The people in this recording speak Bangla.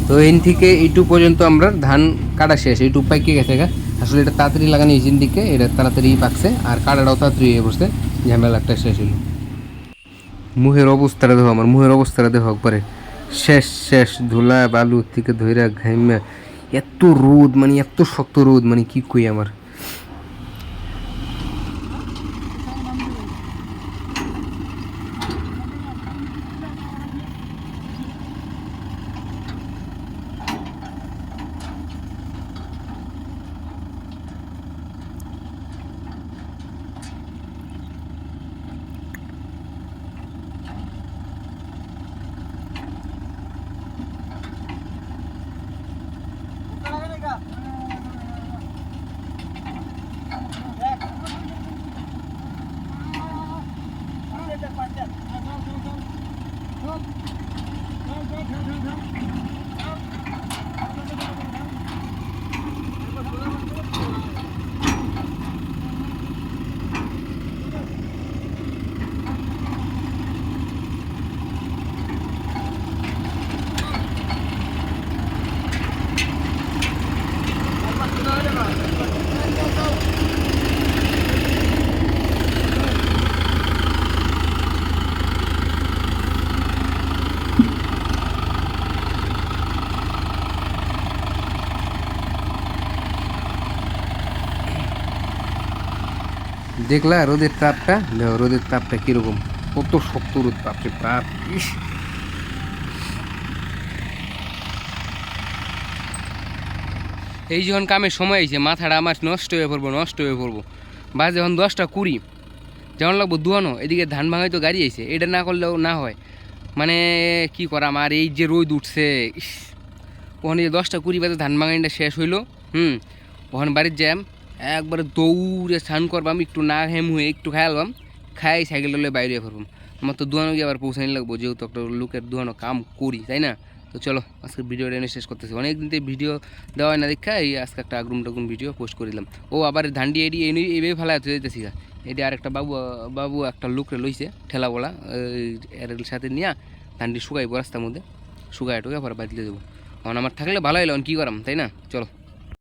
তো এন থেকে এইটু পর্যন্ত আমরা ধান কাটা শেষ, এইটু পাইকে গেছে গা। আসলে এটা তাড়াতাড়ি লাগানো হয়েছে দিকে, এটা তাড়াতাড়ি পাকছে আর কাটাটাও তাড়াতাড়ি হয়ে পড়ছে, ঝামেলা একটা শেষ হলো। মুহের অবস্থাটা দেখো, আমার মুহের অবস্থাটা দেখো একবারে শেষ শেষ, ধুলা বালু থেকে ধইরা ঘাইমা, এত রোদ মানে এত শক্ত রোদ মানে কি কই আমার। দেখলা রোদের তাপটা, দেখো রোদের তাপটা কিরকম, কত শক্ত রোদ, বাপরে বাপ। ইস, এই যখন কামের সময় হয়েছে মাথাটা আমার নষ্ট হয়ে পড়বো, নষ্ট হয়ে পড়বো। বাজে যখন 10টা 20, যেমন লাগবো দুয়ানো, এদিকে ধান ভাঙাই তো গাড়ি আইছে, এটা না করলেও না হয়। মানে কি করাম আর, এই যে রোদ উঠছে, ইস। ওখানে যে 10টা 20 বাজে ধান ভাঙাইটা শেষ হইলো, ওখানে বাড়ির জ্যাম, একবারে দৌড়ে স্নান করবাম, একটু না হেম হয়ে একটু খাইলাম, খাই সাইকেল ডলে বাইরে ফেলবাম। আমার তো দুয়ানো গিয়ে আবার পৌঁছানি লাগবো, যেহেতু একটা লোকের দুয়ানো কাম করি, তাই না? তো চলো আজকে ভিডিওটা এনে শেষ করতেছি, অনেকদিন থেকে ভিডিও দেওয়া হয় না দেখা, এই আজকে একটা আগ্রুম টাগুম ভিডিও পোস্ট করে দিলাম। ও আবার ধানটি এডি এইভাবে ফেলা যেতেছি, এটি আর একটা বাবু একটা লোকরে লইছে ঠেলা বলা, এর সাথে নিয়ে ধানটি শুকাইবো রাস্তার মধ্যে, শুকাই টুকাই পরে বাদলে দেবো। এখন আমার থাকলে ভালো হইলো, কী করাম, তাই না? চলো।